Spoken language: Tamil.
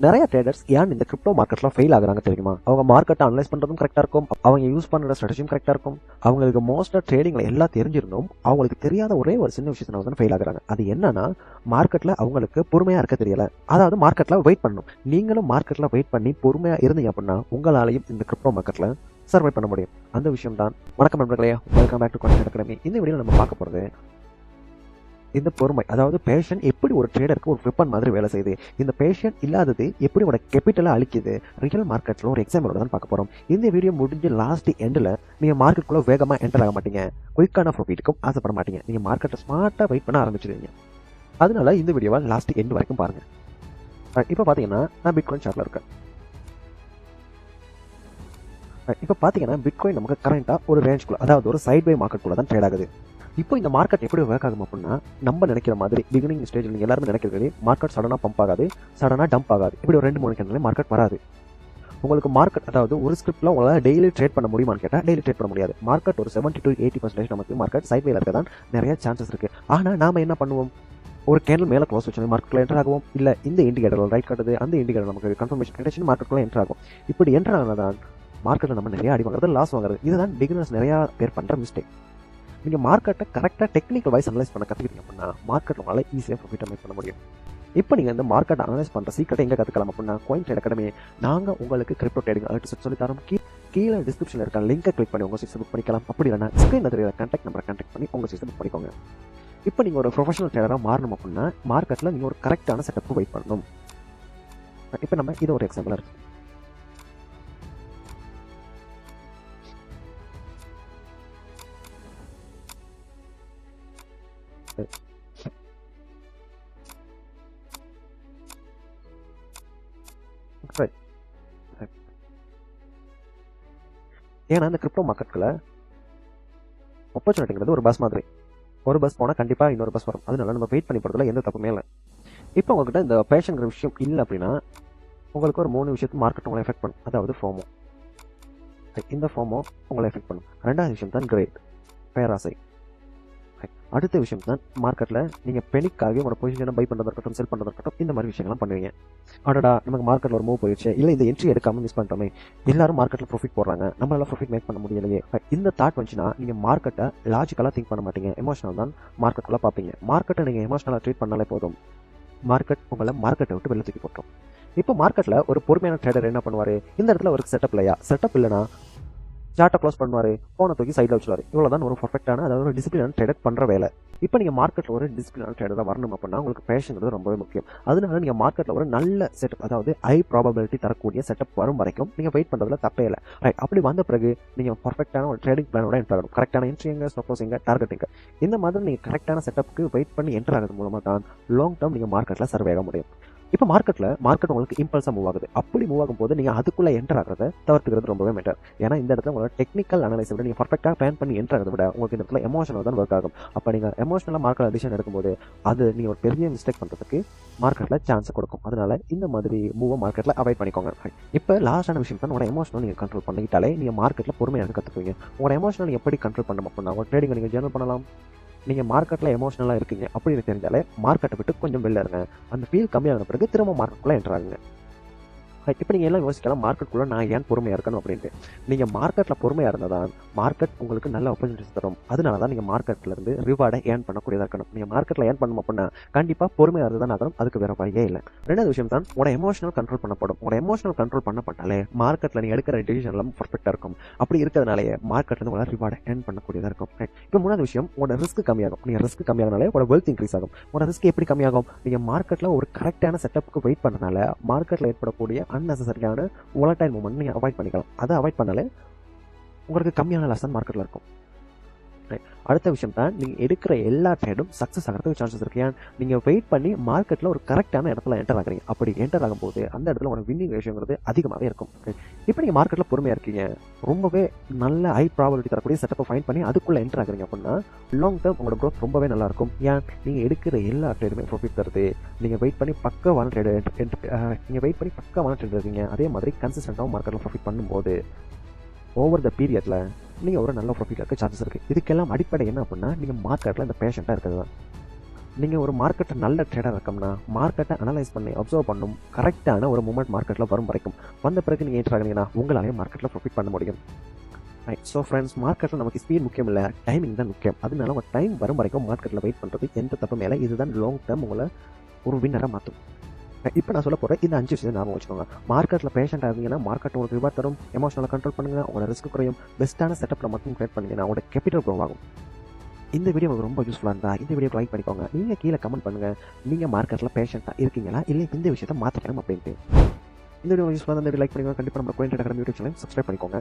நிறைய ட்ரேடர்ஸ் ஏன் இந்த கிரிப்டோ மார்க்கெட்ல ஃபெயில் ஆகுறாங்க தெரியுமா? அவங்க மார்க்கெட்டை அனலைஸ் பண்றதும் கரெக்டா இருக்கும், அவங்க யூஸ் பண்ற ஸ்ட்ராட்டஜியும் கரெக்டா இருக்கும், அவங்களுக்கு மோஸ்டா ட்ரேடிங்ல எல்லாம் தெரிஞ்சிருந்தும் அவங்களுக்கு தெரியாத ஒரே ஒரு சின்ன விஷயத்துல வந்து ஃபெயில் ஆகுறாங்க. அது என்னன்னா, மார்க்கெட்ல அவங்களுக்கு பொறுமையா இருக்க தெரியல. அதாவது மார்க்கெட்ல வெயிட் பண்ணணும். நீங்களும் மார்க்கெட்ல வெயிட் பண்ணி பொறுமையா இருந்தீங்க அப்படின்னா உங்களாலையும் இந்த கிரிப்டோ மார்க்கெட்ல சர்வை பண்ண முடியும். அந்த விஷயம் தான். வணக்கம் நண்பர்களே, welcome back to Content Academy. இந்த வீடியோல நம்ம பார்க்க போறது இந்த பொறுமை, அதாவது பேஷன் எப்படி ஒரு ட்ரேடருக்கு ஒரு வெப்பன் மாதிரி வேலை செய்யுது, இந்த பேஷன் இல்லாதது எப்படி உங்களோட கேபிட்டலை அழிக்குது, ரியல் மார்க்கெட்ல ஒரு எக்ஸாம்பிளோட தான் பார்க்க போறோம். இந்த வீடியோ முடிஞ்சு லாஸ்ட் எண்டில் நீங்க மார்க்கெட்டுக்குள்ள வேகமா என்டர் ஆக மாட்டீங்க, குயிக்கான ப்ராஃபிட்டுக்கும் ஆசைப்பட மாட்டீங்க. நீங்க மார்க்கெட்டை ஸ்மார்ட்டா வெயிட் பண்ண ஆரம்பிச்சிருவீங்க. அதனால இந்த வீடியோவை லாஸ்ட் எண்ட் வரைக்கும் பாருங்க. இப்போ பாத்தீங்கன்னா நான் பிட்காயின் சார்ட்ல இருக்கேன். இப்போ பாத்தீங்கன்னா பிட்காயின் நமக்கு கரண்டா ஒரு ரேஞ்சுக்குள்ள, அதாவது ஒரு சைட்வே மார்க்கெட்டுக்குள்ள தான் ட்ரேட் ஆகுது. இப்போ இந்த மார்க்கெட் எப்படி ஒர்க் ஆகும் அப்படின்னா, நம்ம நினைக்கிற மாதிரி பிகினிங் ஸ்டேஜில் நீங்கள் எல்லாருமே நினைக்கிறது மார்க்கெட் சடனாக பம்ப் ஆகாது, சடனாக டம்ப் ஆகாது. இப்படி ஒரு 2-3 கேண்டில் மார்க்கெட் வராது. உங்களுக்கு மார்க்கெட், அதாவது ஒரு ஸ்கிரிப்ட்ல உங்களால் டெய்லி ட்ரேட் பண்ண முடியுமான்னு கேட்டால் டெய்லி ட்ரேட் பண்ண முடியாது. மார்க்கெட் ஒரு 70 to 80% நமக்கு மார்க்கெட் சைட்வேல இருக்க தான் நிறைய சான்சஸ் இருக்கு. ஆனால் நாம என்ன பண்ணுவோம், ஒரு கேண்டில் மேலே க்ளோஸ் வச்சு மார்க்கெட்ல என்டர் ஆகும், இல்லை இந்த இண்டிகேட்டர் ரைட் காட்டுது, அந்த இண்டிகேட்டர் நமக்கு கன்ஃபர்மேஷன் கிடைச்சு மார்க்கெட்குள்ள என்டர் ஆகும். இப்படி என்டர் ஆனதான் மார்க்கெட்டில் நம்ம நிறைய அடி வாங்குறது, லாஸ் வாங்குறது. இதுதான் பிகினர்ஸ் நிறைய பேர் பண்ற மிஸ்டேக். நீங்கள் மார்க்கெட்டை கரெக்டாக டெக்னிக்கல் வைஸ் அனலைஸ் பண்ண கற்றுக்கிட்டீங்க அப்படின்னா மார்க்கெட் உங்களால் ஈஸியாக ப்ராஃபிட் மேக் பண்ண முடியும். இப்போ நீங்கள் இந்த மார்க்கெட் அனலைஸ் பண்ணுற சீக்கிரத்தை எங்கே கற்றுக்கலாம் அப்படின்னா, காயின் ட்ரேட் அகாடமி நாங்கள் உங்களுக்கு கிரிப்டோ ட்ரேடிங் அலர்ட் சொல்லி தரோம். கீழே டிஸ்கிரிப்ஷனில் இருக்க லிங்கை கிளிக் பண்ணி உங்கள் சீட்ஸை புக் பண்ணிக்கலாம். அப்படி இல்லைனா ஸ்க்ரீனில் தெரியுற கான்டாக்ட் நம்பரை கான்டாக்ட் பண்ணி உங்கள் சீட்ஸை புக் பண்ணிக்கோங்க. இப்போ நீங்கள் ஒரு ப்ரொஃபஷனல் ட்ரேடராக மாறணும் அப்படின்னா மார்க்கெட்டில் நீங்கள் ஒரு கரெக்டான செட்டப்புக்கு வெயிட் பண்ணணும். இப்போ நம்ம இது ஒரு எக்ஸாம்பிள் இருக்கு. ஏன்னா இந்த கிரிப்டோ மார்க்கெட்ல ஆப்பர்ச்சுனிட்டிங்கிறது ஒரு பஸ் மாதிரி. ஒரு பஸ் போனால் கண்டிப்பாக இன்னொரு பஸ் வரும். அதனால நம்ம வெயிட் பண்ணி போகிறதுல எந்த தப்புமே இல்லை. இப்போ உங்ககிட்ட இந்த பேஷன்ங்கிற விஷயம் இல்லை அப்படின்னா உங்களுக்கு ஒரு 3 விஷயத்து மார்க்கெட் உங்களை எஃபெக்ட் பண்ணும். அதாவது ஃபோமோ, இந்த ஃபோமோ உங்களை எஃபெக்ட் பண்ணும். 2வது விஷயம் தான் கிரேட், பேராசை. அடுத்த விஷயம் தான் மார்க்கெட்டில் நீங்கள் பெனிக்காக உங்களோட பொசிஷனை பை பண்ணுறதா இருக்கட்டும், செல் பண்ணுறதா இருக்கட்டும், இந்த மாதிரி விஷயங்கள்லாம் பண்ணுவீங்க. அடடா நமக்கு மார்க்கெட்டில் ஒரு மூவ் போயிடுச்சு, இல்லை இந்த என்ட்ரி எடுக்காமல் மிஸ் பண்ணிட்டோமே, எல்லாரும் மார்க்கெட்டில் ப்ராஃபிட் போடுறாங்க, நம்மளால ப்ராஃபிட் மேக் பண்ண முடியலையே. இந்த தாட் வந்துச்சுன்னா நீங்கள் மார்க்கெட்டை லாஜிக்கலாக திங்க் பண்ண மாட்டீங்க, எமோஷனல் தான் மார்க்கெட்டுக்குள்ள பார்ப்பீங்க. மார்க்கெட்டை நீங்கள் எமோஷனலாக ட்ரீட் பண்ணாலே போதும், மார்க்கெட் உங்களை மார்க்கெட்டை விட்டு வெளில தூக்கி போட்டோம். இப்போ மார்க்கெட்டில் ஒரு பொறுமையான ட்ரேடர் என்ன பண்ணுவார், இந்த இடத்துல ஒரு செட்டப் இல்லையா, செட்டப் இல்லைனா சார்ட்டை க்ளோஸ் பண்ணுவார், ஃபோனை தூக்கி சைடில் வச்சுருவார். இவ்வளோ தான் ஒரு பர்ஃபெக்டான, அதாவது ஒரு டிசிப்ளினான ட்ரேடர் பண்ணுற வேலை. இப்போ நீங்கள் மார்க்கெட்டில் ஒரு டிசிப்ளினான ட்ரேடராக வரணும் அப்படின்னா உங்களுக்கு பேஷன்றது ரொம்பவே முக்கியம். அதனால நீங்கள் மார்க்கெட்டில் ஒரு நல்ல செட்டப், அதாவது ஹை ப்ராபபிலிட்டி தரக்கூடிய செட்டப் வரும் வரைக்கும் நீங்கள் வெயிட் பண்ணுறதுல தப்பே இல்லை. ரைட், அப்படி வந்த பிறகு நீங்கள் பர்ஃபெக்டான ஒரு ட்ரேடிங் பிளானோட என்டர் ஆகணும். கரெக்டான என்ட்ரி எங்கே, ஸ்டாப் எங்கே, டார்கெட்டிங், இந்த மாதிரி நீங்கள் கரெக்டான செட்டப்புக்கு வெயிட் பண்ணி என்டர் ஆகிறது மூலமாக தான் லாங் டேர்ம் நீங்கள் மார்க்கெட்டில் சர்வே ஆக முடியும். இப்போ மார்க்கெட் உங்களுக்கு இம்பல்ஸாக மூவ் ஆகுது. அப்படி மூவ் ஆகும் போது நீங்கள் அதுக்குள்ளே என்டர் ஆகிறத தவிர்த்துக்கிறது ரொம்பவே பெட்டர். ஏன்னா இந்த இடத்துல உங்களோட டெக்னிக்கல் அனலைஸை விட நீங்கள் பர்ஃபெக்டாக பிளான் பண்ணி என்டர் ஆகிறத விட உங்களுக்கு இந்த இடத்துல எமோஷனல் தான் ஒர்க் ஆகும். அப்போ நீங்கள் எமோஷனலாக மார்க்கெட் டிசிஷன் எடுக்கும்போது அது நீங்கள் ஒரு பெரிய மிஸ்டேக் பண்ணுறதுக்கு மார்க்கெட்டில் சான்ஸ் கொடுக்கும். அதனால இந்த மாதிரி மூவை மார்க்கெட்டில் அவாய்ட் பண்ணிக்கோங்க. இப்போ லாஸ்டான விஷயம் தான், உங்களோட எமோஷனல் நீங்கள் கண்ட்ரோல் பண்ணிக்கிட்டாலே நீங்கள் மார்க்கெட்டில் பொறுமையாக கற்றுக்குவீங்க. உங்களோட எமோஷனல் எப்படி கண்ட்ரோல் பண்ணணும் அப்படின்னா உங்கள் ட்ரேடிங்கை நீங்கள் ஜேர்னல் பண்ணலாம். நீங்கள் மார்க்கெட்டில் எமோஷனலாக இருக்கீங்க அப்படின்னு தெரிஞ்சாலே மார்க்கெட்டை விட்டு கொஞ்சம் வெளில இருங்க. அந்த ஃபீல் கம்மியான பிறகு திரும்ப மார்க்கெட்டுக்குள்ளே என்டர் ஆகுங்க. இப்போ நீங்கள் எல்லாம் யோசிக்கலாம், மார்க்கெட்டுக்குள்ளே நான் ஏன் பொறுமையாக இருக்கணும் அப்படின்ட்டு. நீங்கள் மார்க்கெட்டில் பொறுமையாக இருந்தால் தான் மார்க்கெட் உங்களுக்கு நல்ல ஆப்பர்ச்சுனிட்டிஸ் தரும். அதனால தான் நீங்கள் மார்க்கெட்லேருந்து ரிவார்டை ஏர்ன் பண்ணக்கூடியதாக இருக்கணும். நீங்கள் மார்க்கெட்டில் ஏர்ன் பண்ணணும் அப்படின்னா கண்டிப்பாக பொறுமையாக இருந்து தான் ஆகணும். அதுக்கு வேறு வழியே இல்லை. 2வது விஷயம் தான், உங்களோட எமோஷனல் கண்ட்ரோல் பண்ணப்படும். உங்களோட எமோஷனல் கண்ட்ரோல் பண்ணப்பட்டாலே மார்க்கெட்டில் நீங்கள் எடுக்கிற டிசிஷன் எல்லாம் பர்ஃபெக்டாக இருக்கும். அப்படி இருக்கிறதுனாலே மார்க்கெட்டில் உங்களால் ரிவார்டை ஏர்ன் பண்ணக்கூடியதாக இருக்கும். இப்போ 3வது விஷயம், உங்களோட ரிஸ்க் கம்மியாகும். நீங்கள் ரிஸ்க் கம்மியாகனாலே உங்களோட வெல்த் இன்க்ரீஸ் ஆகும். உங்களோட ரிஸ்க் எப்படி கம்மியாகும், நீங்கள் மார்க்கெட்டில் ஒரு கரெக்டான செட்டப்புக்கு வெயிட் பண்ணனால மார்க்கெட்டில் ஏற்படக்கூடிய அன்னெசரியான volatile மூவ்மெண்ட் நீங்கள் அவாய்ட் பண்ணிக்கலாம். அதை அவாய்ட் பண்ணாலே உங்களுக்கு கம்மியான லாஸ் தான் மார்க்கெட்டில் இருக்கும். அடுத்த விஷயம் தான், நீங்கள் எடுக்கிற எல்லா ட்ரேடும் சக்ஸஸ் ஆகிறதுக்கு சான்சஸ் இருக்கு. ஏன், நீங்கள் வெயிட் பண்ணி மார்க்கெட்டில் ஒரு கரெக்டான இடத்துல என்டர் ஆகுறீங்க. அப்படி என்டர் ஆகும்போது அந்த இடத்துல உங்களுக்கு வின்னிங் ரேஷியோங்கிறது அதிகமாகவே இருக்கும். இப்போ நீங்கள் மார்க்கெட்டில் பொறுமையாக இருக்கீங்க, ரொம்பவே நல்ல ஹை ப்ராபபிலிட்டி தரக்கூடிய செட்டப்பை ஃபைண்ட் பண்ணி அதுக்குள்ளே என்டர் ஆகுறீங்க அப்படின்னா லாங் டேர்ம் உங்களோட க்ரோத் ரொம்பவே நல்லாயிருக்கும். ஏன், நீங்கள் எடுக்கிற எல்லா ட்ரேடுமே ப்ராஃபிட் தருது. நீங்கள் வெயிட் பண்ணி பக்கவான ட்ரேடு இருக்கீங்க. அதே மாதிரி கன்சிஸ்டண்டாகவும் மார்க்கெட்டில் ப்ராஃபிட் பண்ணும்போது ஓவர் த பீரியடில் நீங்கள் ஒரு நல்ல ப்ராஃபிட் இருக்க சான்சஸ் இருக்குது. இதுக்கெல்லாம் அடிப்படை என்ன அப்படின்னா நீங்கள் மார்க்கெட்டில் இந்த பேஷண்ட்டாக இருக்கிறது தான். நீங்கள் ஒரு மார்க்கெட்டை நல்ல ட்ரேடர் இருக்கோம்னா மார்க்கெட்டை அனலைஸ் பண்ணி அப்சர்வ் பண்ணும் கரெக்டான ஒரு மூமெண்ட் மார்க்கெட்டில் வரும் வரைக்கும் வந்த பிறகு நீங்கள் ஏற்ற ஆகினீங்கன்னா உங்களாலே மார்க்கெட்டில் ப்ராஃபிட் பண்ண முடியும். ரைட். ஸோ ஃப்ரெண்ட்ஸ், மார்க்கெட்டில் நமக்கு ஸ்பீட் முக்கியம் இல்லை, டைமிங் தான் முக்கியம். அதனால உங்கள் டைம் வரும் வரைக்கும் மார்க்கெட்டில் வெயிட் பண்ணுறது எந்த தப்பு மேலே இதுதான் லாங் டேர்ம் உங்களை ஒரு வின்னராக மாற்றும். இப்போ நான் சொல்ல போகிறேன் இந்த 5 விஷயம் ஞாபகம் வச்சுக்கோங்க. மார்க்கெட்டில் பேஷண்ட்டாக இருந்தீங்கன்னா மார்க்கெட் உங்களுக்கு ரிவார்ட் தரும், எமோஷனலாக கண்ட்ரோல் பண்ணுங்கள், உங்களோட ரிஸ்க் குறையும், பெஸ்ட்டான செட்டப்பில் மட்டும் கிரியேட் பண்ணிங்கன்னா உங்களோட கேபிட்டல் க்ரோ ஆகும். இந்த வீடியோ உங்களுக்கு ரொம்ப யூஸ்ஃபுல்லாக இருந்தால் இந்த வீடியோ லைக் பண்ணிக்கோங்க. நீங்கள் கீழே கமெண்ட் பண்ணுங்கள், நீங்கள் மார்க்கெட்டில் பேஷண்ட்டாக இருக்கீங்களா இல்லை இந்த விஷயத்தை மாற்றிக்கணும் அப்படின்ட்டு. இந்த வீடியோ யூஸ்ஃபுல்லாக இருந்தால் லைக் பண்ணிக்கோங்க. கண்டிப்பாக நம்ம கோயில் அகாடமி யூடியூப் சேனல் சப்ஸ்கிரைப் பண்ணிக்கோங்க.